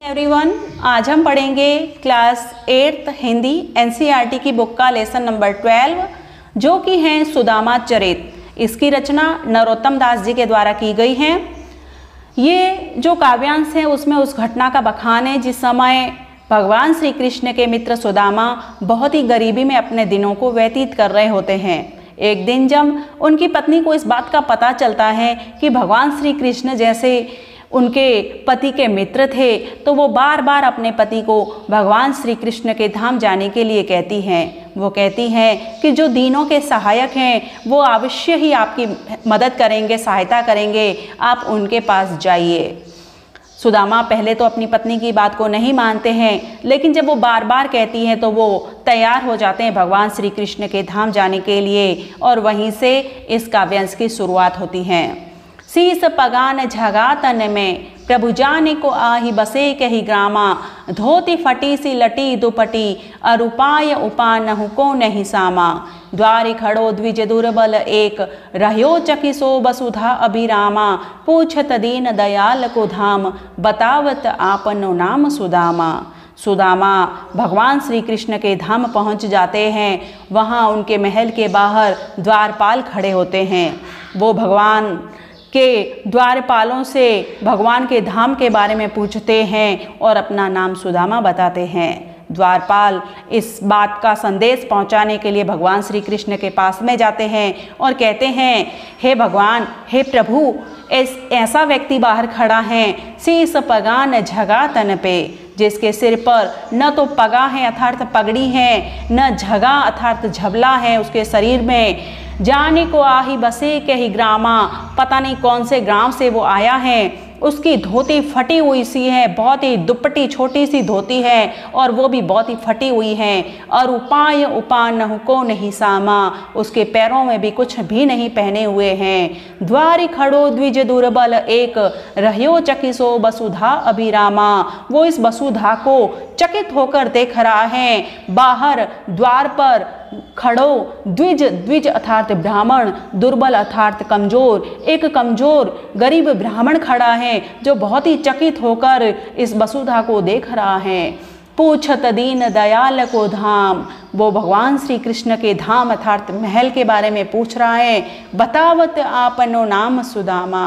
Everyone, आज हम पढ़ेंगे क्लास 8th हिंदी एनसीईआरटी की बुक का लेसन नंबर 12 जो कि है सुदामा चरित। इसकी रचना नरोत्तम दास जी के द्वारा की गई है। ये जो काव्यांश है उसमें उस घटना का बखान है जिस समय भगवान श्री कृष्ण के मित्र सुदामा बहुत ही गरीबी में अपने दिनों को व्यतीत कर रहे होते हैं। एक दिन जब उनकी पत्नी को इस बात का पता चलता है कि भगवान श्री कृष्ण जैसे उनके पति के मित्र थे तो वो बार बार अपने पति को भगवान श्री कृष्ण के धाम जाने के लिए कहती हैं। वो कहती हैं कि जो दीनों के सहायक हैं वो अवश्य ही आपकी मदद करेंगे, सहायता करेंगे, आप उनके पास जाइए। सुदामा पहले तो अपनी पत्नी की बात को नहीं मानते हैं, लेकिन जब वो बार बार कहती हैं तो वो तैयार हो जाते हैं भगवान श्री कृष्ण के धाम जाने के लिए। और वहीं से इस काव्यांश की शुरुआत होती है। शीस पगान झगा तन में प्रभु जाने को आही बसे कही ग्रामा, धोती फटी सी लटी दुपटी अरुपाय उपानहु को नहीं सामा। द्वारि खड़ो द्विज दुर्बल एक रह्यो चकिसो वसुधा अभिरामा, पूछत दीन दयाल को धाम बतावत आपनो नाम सुदामा। सुदामा भगवान श्री कृष्ण के धाम पहुंच जाते हैं। वहां उनके महल के बाहर द्वारपाल खड़े होते हैं। वो भगवान के द्वारपालों से भगवान के धाम के बारे में पूछते हैं और अपना नाम सुदामा बताते हैं। द्वारपाल इस बात का संदेश पहुंचाने के लिए भगवान श्री कृष्ण के पास में जाते हैं और कहते हैं, हे भगवान, हे प्रभु, ऐसा व्यक्ति बाहर खड़ा है शीस पगान झगा तन पे, जिसके सिर पर न तो पगा है अर्थात पगड़ी है, न झगा अर्थात झबला है उसके शरीर में। जाने को आही बसे के ही ग्रामा, पता नहीं कौन से गांव से वो आया है। उसकी धोती फटी हुई सी है, बहुत ही दुपट्टी छोटी सी धोती है और वो भी बहुत ही फटी हुई है। और उपाय उपान को नहीं सामा, उसके पैरों में भी कुछ भी नहीं पहने हुए हैं। द्वारि खड़ो द्विज दुर्बल एक रह्यो चकिसो वसुधा अभिरामा, वो इस वसुधा को चकित होकर देख रहा है। बाहर द्वार पर खड़ो द्विज अर्थात ब्राह्मण, दुर्बल अर्थात कमजोर, एक कमजोर गरीब ब्राह्मण खड़ा है जो बहुत ही चकित होकर इस वसुधा को देख रहा है। पूछत दीन दयाल को धाम, वो भगवान श्री कृष्ण के धाम अर्थात महल के बारे में पूछ रहा है। बतावत आपनो नाम सुदामा,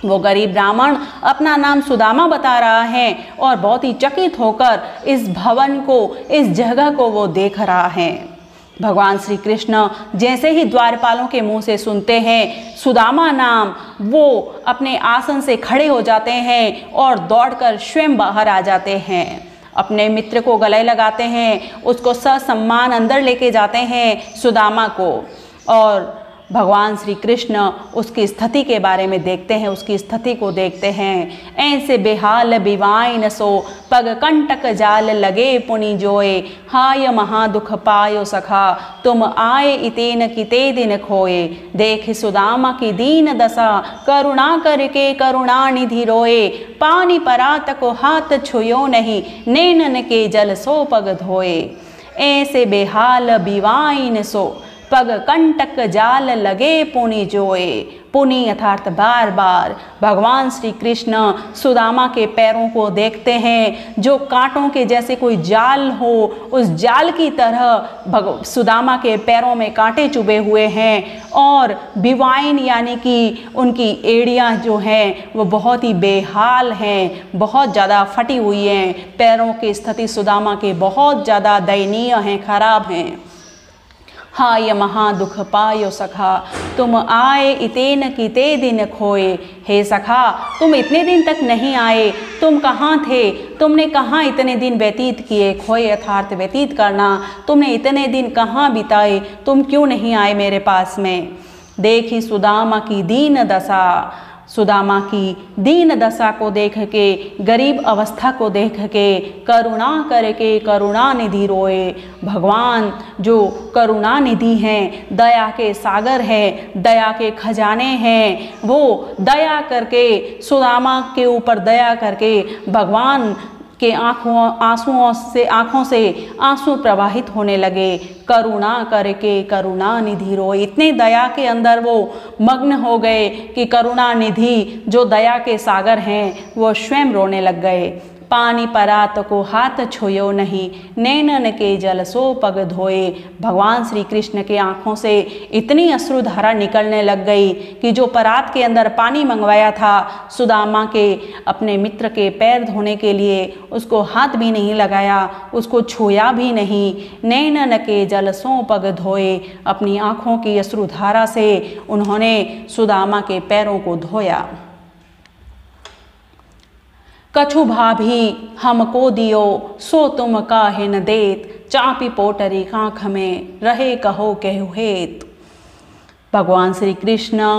वो गरीब ब्राह्मण अपना नाम सुदामा बता रहा है और बहुत ही चकित होकर इस भवन को, इस जगह को वो देख रहा है। भगवान श्री कृष्ण जैसे ही द्वारपालों के मुंह से सुनते हैं सुदामा नाम, वो अपने आसन से खड़े हो जाते हैं और दौड़कर स्वयं बाहर आ जाते हैं। अपने मित्र को गले लगाते हैं, उसको ससम्मान अंदर लेके जाते हैं सुदामा को। और भगवान श्री कृष्ण उसकी स्थिति के बारे में देखते हैं, उसकी स्थिति को देखते हैं। ऐसे बेहाल बिवाइन सो पग कंटक जाल लगे पुनि जोए, हाय महादुख पायो सखा तुम आए इतेन किते दिन खोए। देख सुदामा की दीन दशा करुणा करके करुणा निधि रोए, पानी परात को हाथ छुयो नहीं नैनन के जल सो पग धोए। ऐसे बेहाल बिवाइन सो पग कंटक जाल लगे पुनि जोए, पुनि अर्थात बार बार भगवान श्री कृष्ण सुदामा के पैरों को देखते हैं जो कांटों के जैसे कोई जाल हो, उस जाल की तरह सुदामा के पैरों में कांटे चुभे हुए हैं। और बिवाइन यानी कि उनकी एड़ियाँ जो हैं वो बहुत ही बेहाल हैं, बहुत ज़्यादा फटी हुई हैं। पैरों की स्थिति सुदामा के बहुत ज़्यादा दयनीय हैं, खराब हैं। हाय महादुख पायो सखा तुम आए इतेन किते दिन खोए, हे सखा तुम इतने दिन तक नहीं आए, तुम कहाँ थे, तुमने कहाँ इतने दिन व्यतीत किए। खोए अर्थात व्यतीत करना, तुमने इतने दिन कहाँ बिताए, तुम क्यों नहीं आए मेरे पास में। देखी सुदामा की दीन दशा, सुदामा की दीन दशा को देख के, गरीब अवस्था को देख के करुणा करके करुणा निधि रोए। भगवान जो करुणा निधि हैं, दया के सागर हैं, दया के खजाने हैं, वो दया करके सुदामा के ऊपर दया करके भगवान के आँखों से आंसू प्रवाहित होने लगे। करुणा करके करुणा निधि रोए। इतने दया के अंदर वो मग्न हो गए कि करुणा निधि जो दया के सागर हैं वो स्वयं रोने लग गए। पानी परात को हाथ छुयो नहीं, नैनन के जल सो पग धोए। भगवान श्री कृष्ण के आँखों से इतनी अश्रुधारा निकलने लग गई कि जो परात के अंदर पानी मंगवाया था सुदामा के अपने मित्र के पैर धोने के लिए, उसको हाथ भी नहीं लगाया, उसको छुआ भी नहीं। नैनन के जल सो पग धोए, अपनी आँखों की अश्रुधारा से उन्होंने सुदामा के पैरों को धोया। कछु भाभी हमको दियो, सो तुम काहे न देत, चापी पोटरी आँख में रहे कहो कहु हेत। भगवान श्री कृष्ण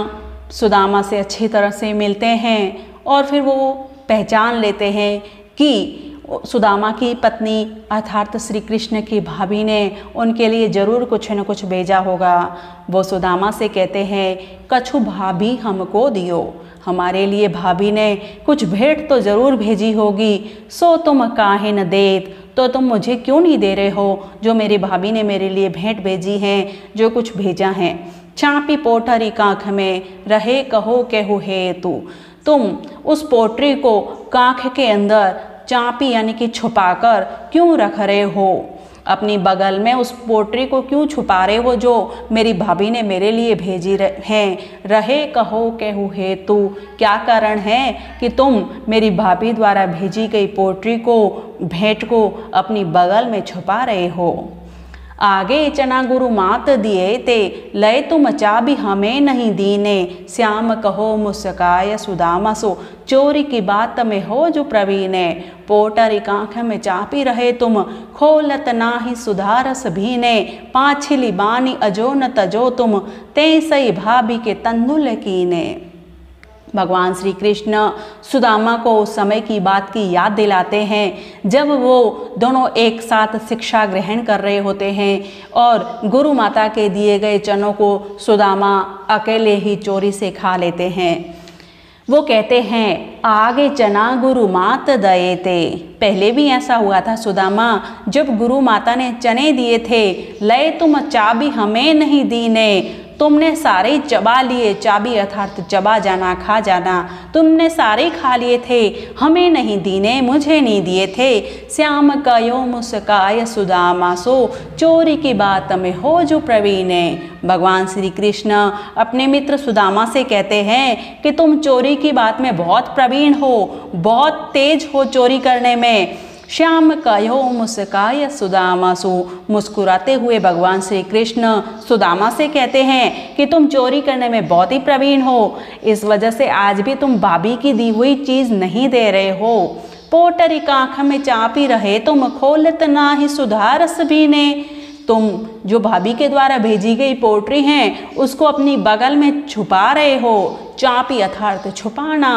सुदामा से अच्छी तरह से मिलते हैं और फिर वो पहचान लेते हैं कि सुदामा की पत्नी अर्थात श्री कृष्ण की भाभी ने उनके लिए ज़रूर कुछ न कुछ भेजा होगा। वो सुदामा से कहते हैं, कछु भाभी हमको दियो, हमारे लिए भाभी ने कुछ भेंट तो ज़रूर भेजी होगी। सो तुम काहे न देत, तो तुम मुझे क्यों नहीं दे रहे हो जो मेरी भाभी ने मेरे लिए भेंट भेजी हैं, जो कुछ भेजा है। चापी पोटरी काँख में रहे कहो कहु हेतु, तुम उस पोटरी को काँख के अंदर चापी यानी कि छुपाकर क्यों रख रहे हो, अपनी बगल में उस पोटरी को क्यों छुपा रहे हो जो मेरी भाभी ने मेरे लिए भेजी हैं। रहे कहो कहु हेतु, क्या कारण है कि तुम मेरी भाभी द्वारा भेजी गई पोटरी को, भेंट को अपनी बगल में छुपा रहे हो। आगे चना गुरु मात दिए ते, लय तुम चाबी हमें नहीं दीने, श्याम कहो मुस्काय सुदामा सो, चोरी की बात में हो जो प्रवीणे। पोटरी काँख में चापी रहे तुम, खोलत नाही सुधारस भीने, पाछिली बानी अजो न तजो तुम, ते सई भाभी के तंदुल कीने। भगवान श्री कृष्ण सुदामा को उस समय की बात की याद दिलाते हैं जब वो दोनों एक साथ शिक्षा ग्रहण कर रहे होते हैं और गुरु माता के दिए गए चनों को सुदामा अकेले ही चोरी से खा लेते हैं। वो कहते हैं, आगे चना गुरु मात दये ते। पहले भी ऐसा हुआ था सुदामा, जब गुरु माता ने चने दिए थे, लय तुम चाबी हमें नहीं दीने, तुमने सारे चबा लिए, चाबी अर्थात चबा जाना, खा जाना, तुमने सारे खा लिए थे, हमें नहीं दीने, मुझे नहीं दिए थे। श्याम कयो मुस्काय सुदामा सो, चोरी की बात में हो जो प्रवीणे। भगवान श्री कृष्ण अपने मित्र सुदामा से कहते हैं कि तुम चोरी की बात में बहुत प्रवीण हो, बहुत तेज हो चोरी करने में। श्याम कयो मुस्काय सुदामा सो, मुस्कुराते हुए भगवान श्री कृष्ण सुदामा से कहते हैं कि तुम चोरी करने में बहुत ही प्रवीण हो, इस वजह से आज भी तुम भाभी की दी हुई चीज़ नहीं दे रहे हो। पोटरी काँख में चापी रहे तुम, खोलत नाही सुधारस भीने। तुम जो भाभी के द्वारा भेजी गई पोटरी हैं उसको अपनी बगल में छुपा रहे हो, चापी अर्थात छुपाना,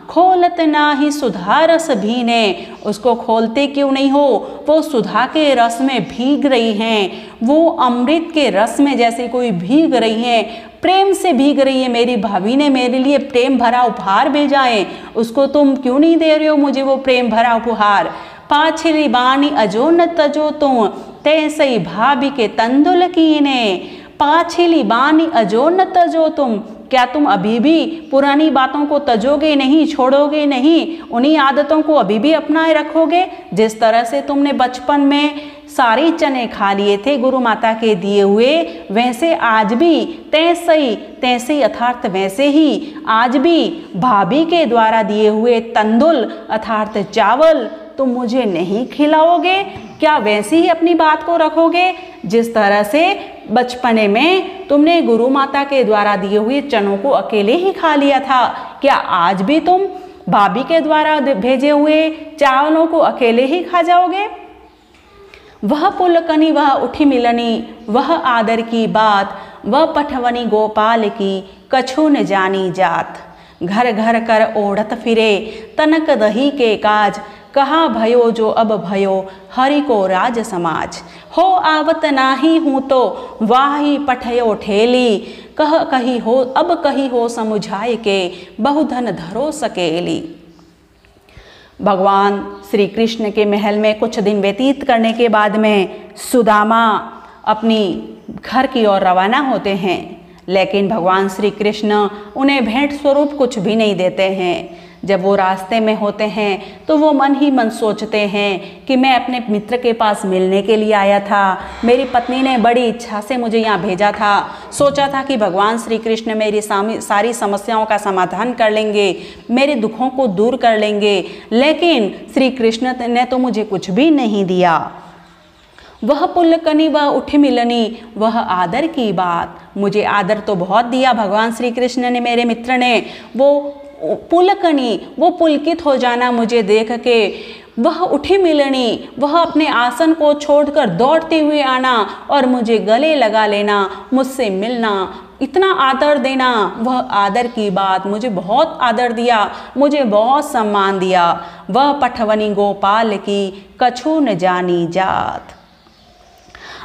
खोलत नाही सुधा रस भीने, उसको खोलते क्यों नहीं हो, वो सुधा के रस में भीग रही हैं, वो अमृत के रस में जैसे कोई भीग रही हैं, प्रेम से भीग रही है। मेरी भाभी ने मेरे लिए प्रेम भरा उपहार भेजा है, उसको तुम क्यों नहीं दे रहे हो मुझे वो प्रेम भरा उपहार। पाछिली बानी अजो न तजो तुम, तैसई भाभी के तंदुल कीने। पाछिली बानी अजो न तजो तुम, क्या तुम अभी भी पुरानी बातों को तजोगे नहीं, छोड़ोगे नहीं, उन्हीं आदतों को अभी भी अपनाए रखोगे। जिस तरह से तुमने बचपन में सारे चने खा लिए थे गुरु माता के दिए हुए, वैसे आज भी तैसे अर्थात वैसे ही आज भी भाभी के द्वारा दिए हुए तंदुल अर्थात चावल तुम मुझे नहीं खिलाओगे। क्या वैसे ही अपनी बात को रखोगे जिस तरह से बचपने में तुमने गुरु माता के द्वारा दिए हुए चनों को अकेले ही खा लिया था, क्या आज भी तुम भाभी के द्वारा भेजे हुए चावलों को अकेले ही खा जाओगे। वह पुलकनी वह उठी मिलनी, वह आदर की बात, वह पठवनी गोपाल की, कछु न जानी जात। घर घर कर ओढ़त फिरे, तनक दही के काज, कहा भयो जो अब भयो, हरि को राज समाज। हो आवत नाही हूँ तो वाही पठयो ठेली, कह कही हो अब कही हो समुझाए के, बहुधन धरो सकेली। भगवान श्री कृष्ण के महल में कुछ दिन व्यतीत करने के बाद में सुदामा अपनी घर की ओर रवाना होते हैं, लेकिन भगवान श्री कृष्ण उन्हें भेंट स्वरूप कुछ भी नहीं देते हैं। जब वो रास्ते में होते हैं तो वो मन ही मन सोचते हैं कि मैं अपने मित्र के पास मिलने के लिए आया था, मेरी पत्नी ने बड़ी इच्छा से मुझे यहाँ भेजा था, सोचा था कि भगवान श्री कृष्ण मेरी सारी समस्याओं का समाधान कर लेंगे, मेरे दुखों को दूर कर लेंगे, लेकिन श्री कृष्ण ने तो मुझे कुछ भी नहीं दिया। वह पुलकनी वह उठी मिलनी, वह आदर की बात। मुझे आदर तो बहुत दिया भगवान श्री कृष्ण ने, मेरे मित्र ने। वो पुलकनी, वो पुलकित हो जाना मुझे देख के, वह उठी मिलनी, वह अपने आसन को छोड़कर दौड़ते हुए आना और मुझे गले लगा लेना, मुझसे मिलना, इतना आदर देना, वह आदर की बात। मुझे बहुत आदर दिया, मुझे बहुत सम्मान दिया। वह पठवनी गोपाल की कछु न जानी जात।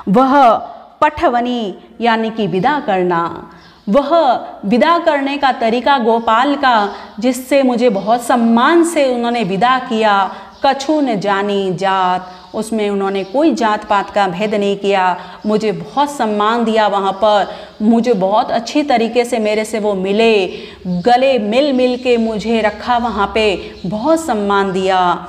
वह पठवनी यानी कि विदा करना, वह विदा करने का तरीका गोपाल का, जिससे मुझे बहुत सम्मान से उन्होंने विदा किया। कछु न जानी जात, उसमें उन्होंने कोई जात पात का भेद नहीं किया, मुझे बहुत सम्मान दिया। वहाँ पर मुझे बहुत अच्छी तरीके से मेरे से वो मिले, गले मिल मिल के मुझे रखा, वहाँ पे बहुत सम्मान दिया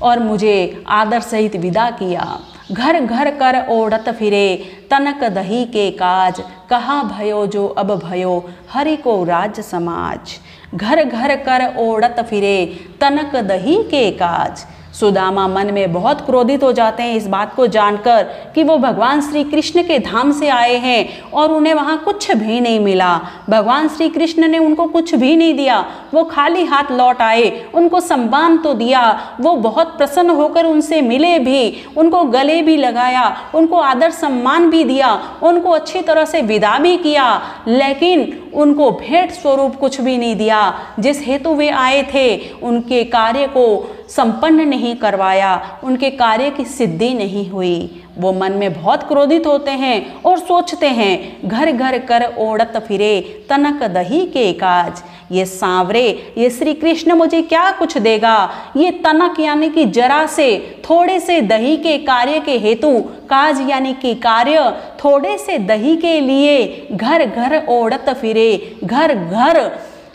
और मुझे आदर सहित विदा किया। घर घर कर ओढ़त फिरे, तनक दही के काज, कहाँ भयो जो अब भयो, हरि को राज समाज। घर घर कर ओढ़त फिरे, तनक दही के काज। सुदामा मन में बहुत क्रोधित हो जाते हैं इस बात को जानकर कि वो भगवान श्री कृष्ण के धाम से आए हैं और उन्हें वहाँ कुछ भी नहीं मिला। भगवान श्री कृष्ण ने उनको कुछ भी नहीं दिया, वो खाली हाथ लौट आए। उनको सम्मान तो दिया, वो बहुत प्रसन्न होकर उनसे मिले भी, उनको गले भी लगाया, उनको आदर सम्मान भी दिया, उनको अच्छी तरह से विदा भी किया, लेकिन उनको भेंट स्वरूप कुछ भी नहीं दिया। जिस हेतु वे आए थे उनके कार्य को संपन्न नहीं करवाया, उनके कार्य की सिद्धि नहीं हुई। वो मन में बहुत क्रोधित होते हैं और सोचते हैं, घर घर कर ओढ़त फिरे, तनक दही के काज। ये सांवरे, ये श्री कृष्ण मुझे क्या कुछ देगा। ये तनक यानी कि जरा से, थोड़े से दही के कार्य के हेतु, काज यानी कि कार्य, थोड़े से दही के लिए घर घर ओढ़त फिरे, घर घर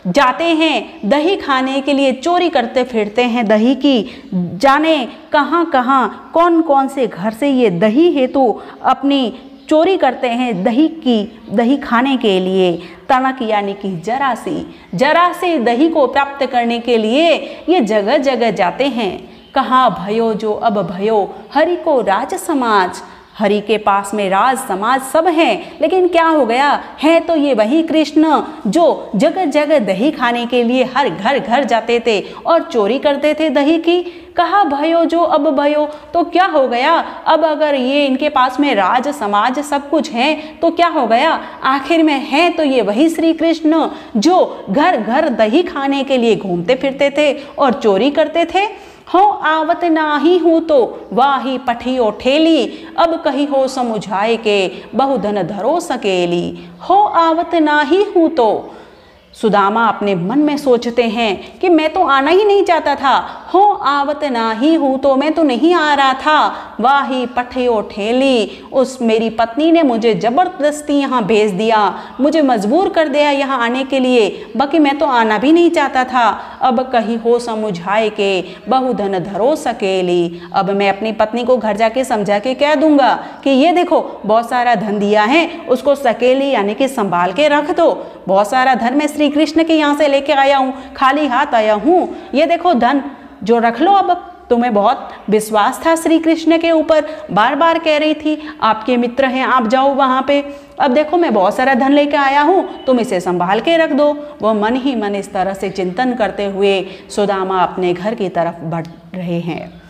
जाते हैं दही खाने के लिए, चोरी करते फिरते हैं दही की, जाने कहाँ कहाँ कौन कौन से घर से ये दही हेतु अपनी चोरी करते हैं, दही खाने के लिए। तनक यानी कि जरा से दही को प्राप्त करने के लिए ये जगह जगह जाते हैं। कहाँ भयो जो अब भयो, हरि को राज समाज। हरि के पास में राज समाज सब हैं, लेकिन क्या हो गया है तो ये वही कृष्ण जो जगह जगह दही खाने के लिए हर घर घर जाते थे और चोरी करते थे दही की। कहा भयो जो अब भयो, तो क्या हो गया अब अगर ये इनके पास में राज समाज सब कुछ है तो क्या हो गया, आखिर में है तो ये वही श्री कृष्ण जो घर घर दही खाने के लिए घूमते फिरते थे और चोरी करते थे। हो आवत नाही हूँ तो वाही पठियो ठेली, अब कही हो समुझाए के बहुधन धरो सकेली। हो आवत नाही हूँ तो सुदामा अपने मन में सोचते हैं कि मैं तो आना ही नहीं चाहता था। हो आवत नाही हूँ तो मैं तो नहीं आ रहा था, वाही पठियो ठेली, उस मेरी पत्नी ने मुझे ज़बरदस्ती यहाँ भेज दिया, मुझे मजबूर कर दिया यहाँ आने के लिए, बाकी मैं तो आना भी नहीं चाहता था। अब कही हो समझाए के बहुधन धरो सकेली, अब मैं अपनी पत्नी को घर जाके समझा के कह दूंगा कि ये देखो बहुत सारा धन दिया है, उसको सकेली यानी कि संभाल के रख दो। बहुत सारा धन मैं श्री कृष्ण के यहाँ से लेके आया हूँ, खाली हाथ आया हूँ, ये देखो धन जो रख लो। अब तुम्हें बहुत विश्वास था श्री कृष्ण के ऊपर, बार बार कह रही थी आपके मित्र हैं आप जाओ वहाँ पे, अब देखो मैं बहुत सारा धन लेके आया हूँ, तुम इसे संभाल के रख दो। वो मन ही मन इस तरह से चिंतन करते हुए सुदामा अपने घर की तरफ बढ़ रहे हैं।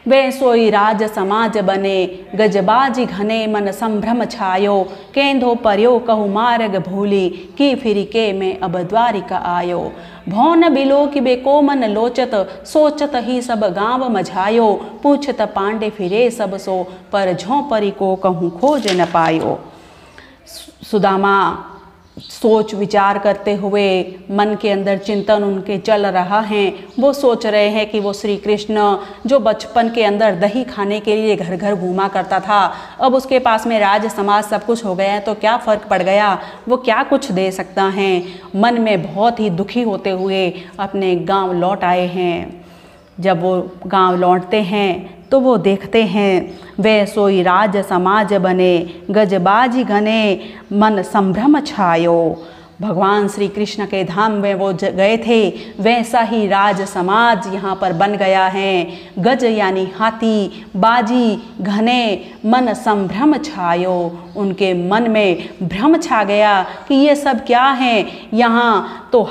वे सोई राज समाज बने, गजबाजी घने मन संभ्रम छायो, केंधो पर्यो कहु मार्ग भूली, की फिर के में अब द्वारिका आयो। भौन बिलो कि बे को मन लोचत, सोचत ही सब गांव मझायो, पूछत पांडे फिरे सब सो, पर झोंपरी को कहूँ खोज न पायो। सुदामा सोच विचार करते हुए मन के अंदर चिंतन उनके चल रहा है। वो सोच रहे हैं कि वो श्री कृष्ण जो बचपन के अंदर दही खाने के लिए घर घर घूमा करता था, अब उसके पास में राज समाज सब कुछ हो गया है तो क्या फ़र्क पड़ गया, वो क्या कुछ दे सकता है। मन में बहुत ही दुखी होते हुए अपने गांव लौट आए हैं। जब वो गांव लौटते हैं तो वो देखते हैं वे सोई राज समाज बने, गजबाजी घने मन संभ्रम छायो। भगवान श्री कृष्ण के धाम में वो गए थे, वैसा ही राज समाज यहाँ पर बन गया है। गज यानी हाथी, बाजी घने मन संभ्रम छायो। उनके मन में भ्रम छा गया कि ये सब क्या है, यहाँ तो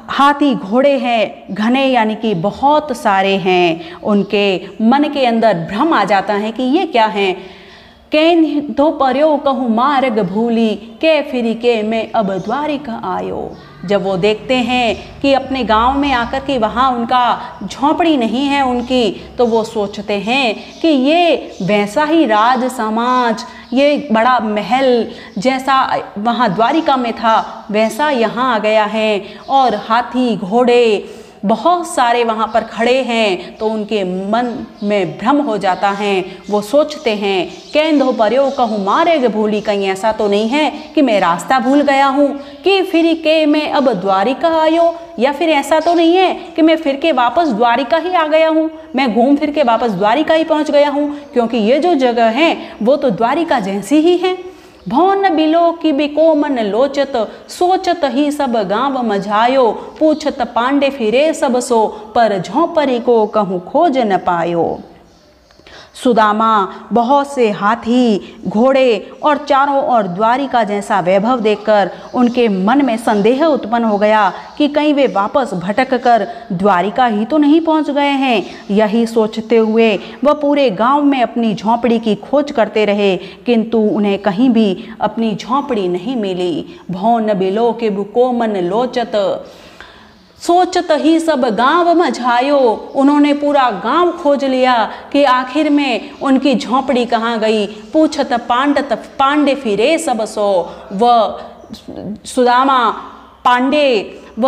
हाथी घोड़े हैं, घने यानी कि बहुत सारे हैं। उनके मन के अंदर भ्रम आ जाता है कि ये क्या है। कैन तो पर्यो कहूँ मार्ग भूली, के फिरी के मैं अब द्वारिका आयो। जब वो देखते हैं कि अपने गांव में आकर के वहाँ उनका झोंपड़ी नहीं है उनकी, तो वो सोचते हैं कि ये वैसा ही राज समाज, ये बड़ा महल जैसा वहाँ द्वारिका में था वैसा यहाँ आ गया है, और हाथी घोड़े बहुत सारे वहाँ पर खड़े हैं। तो उनके मन में भ्रम हो जाता है। वो सोचते हैं कैंधो पर्यो कहूँ मार्ग भूली, कहीं ऐसा तो नहीं है कि मैं रास्ता भूल गया हूँ, कि फिर के मैं अब द्वारिका आयो, या फिर ऐसा तो नहीं है कि मैं फिर के वापस द्वारिका ही आ गया हूँ, मैं घूम फिर के वापस द्वारिका ही पहुँच गया हूँ, क्योंकि ये जो जगह है वो तो द्वारिका जैसी ही है। भौन बिलो की बिको मन लोचत, सोचत ही सब गांव मझायो, पूछत पांडे फिरे सब सो, पर झोंपरी को कहूँ खोज न पायो। सुदामा बहुत से हाथी घोड़े और चारों ओर द्वारिका जैसा वैभव देखकर उनके मन में संदेह उत्पन्न हो गया कि कहीं वे वापस भटक कर द्वारिका ही तो नहीं पहुंच गए हैं। यही सोचते हुए वह पूरे गांव में अपनी झोंपड़ी की खोज करते रहे, किंतु उन्हें कहीं भी अपनी झोंपड़ी नहीं मिली। भौन बिलो के बुको मन लोचत, सोचत ही सब गांव मझायो। उन्होंने पूरा गांव खोज लिया कि आखिर में उनकी झोंपड़ी कहाँ गई। पूछत पांडे फिरे सब सो। वह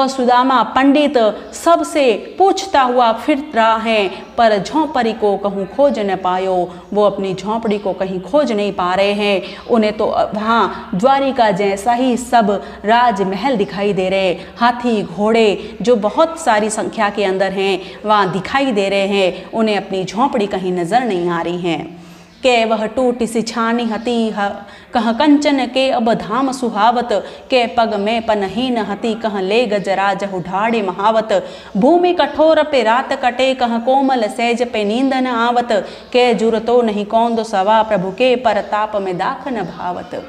सुदामा पंडित सबसे पूछता हुआ फिर रहा है, पर झोंपड़ी को कहूँ खोज न पायो। वो अपनी झोंपड़ी को कहीं खोज नहीं पा रहे हैं। उन्हें तो वहाँ द्वारिका जैसा ही सब राजमहल दिखाई दे रहे, हाथी घोड़े जो बहुत सारी संख्या के अंदर हैं वहाँ दिखाई दे रहे हैं। उन्हें अपनी झोंपड़ी कहीं नज़र नहीं आ रही हैं। के वह टूटी सी छानी हती कह कंचन के अब धाम सुहावत, के पग में पनहीन हती कह ले गजराज ढाड़े महावत। भूमि कठोर पे रात कटे कह कोमल सहज पे नींद न आवत, के जुरतो नहीं कौंद सवा प्रभु के परताप में दाख न भावत।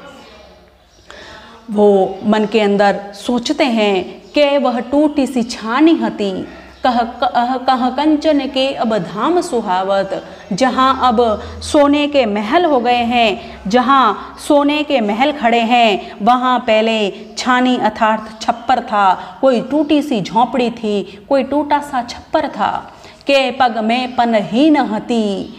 वो मन के अंदर सोचते हैं कि वह टूटी सी छानी हती कह कंचन के अब धाम सुहावत। जहाँ अब सोने के महल हो गए हैं, जहाँ सोने के महल खड़े हैं, वहाँ पहले छानी अर्थात छप्पर था, कोई टूटी सी झोंपड़ी थी, कोई टूटा सा छप्पर था। के पग में पनहीन हती,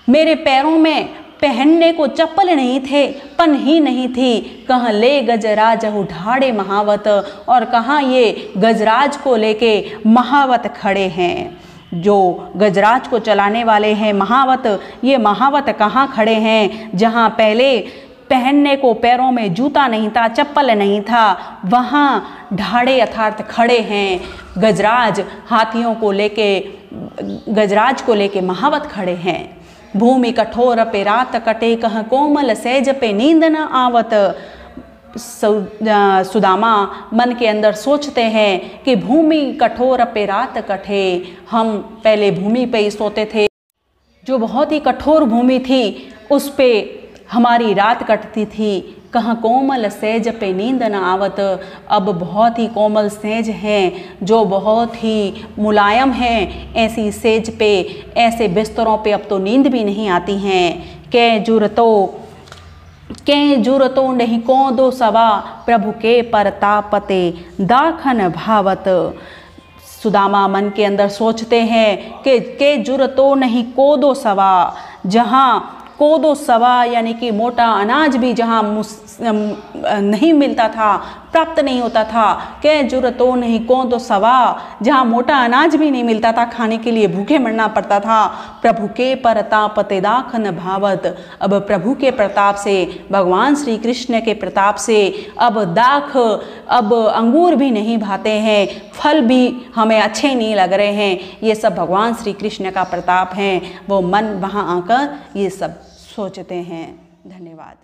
मेरे पैरों में पहनने को चप्पल नहीं थे, पन ही नहीं थी। कहाँ ले गजराज ढाड़े महावत, और कहाँ ये गजराज को लेके महावत खड़े हैं। जो गजराज को चलाने वाले हैं महावत, ये महावत कहाँ खड़े हैं। जहाँ पहले पहनने को पैरों में जूता नहीं था, चप्पल नहीं था, वहाँ ढाड़े अर्थात खड़े हैं। गजराज हाथियों को लेके, गजराज को लेके महावत खड़े हैं। भूमि कठोर पे रात कटे कह कोमल सहज पे नींद न आवत। सुदामा मन के अंदर सोचते हैं कि भूमि कठोर पे रात कटे, हम पहले भूमि पे ही सोते थे, जो बहुत ही कठोर भूमि थी उस पे हमारी रात कटती थी। कहाँ कोमल सेज पे नींद न आवत, अब बहुत ही कोमल सेज हैं जो बहुत ही मुलायम हैं, ऐसी सेज पे, ऐसे बिस्तरों पे अब तो नींद भी नहीं आती हैं। के जुरतो नहीं को दो सवा, प्रभु के परतापते दाखन भावत। सुदामा मन के अंदर सोचते हैं कि के जुरतो नहीं को दो सवा, जहाँ कोदो सवा यानी कि मोटा अनाज भी जहाँ नहीं मिलता था, प्राप्त नहीं होता था, के जुरतो नहीं कोदो सवा, जहाँ मोटा अनाज भी नहीं मिलता था, खाने के लिए भूखे मरना पड़ता था। प्रभु के परताप ते दाख न भावत, अब प्रभु के प्रताप से, भगवान श्री कृष्ण के प्रताप से अब दाख, अब अंगूर भी नहीं भाते हैं, फल भी हमें अच्छे नहीं लग रहे हैं। ये सब भगवान श्री कृष्ण का प्रताप है। वो मन वहाँ आकर ये सब सोचते हैं। धन्यवाद।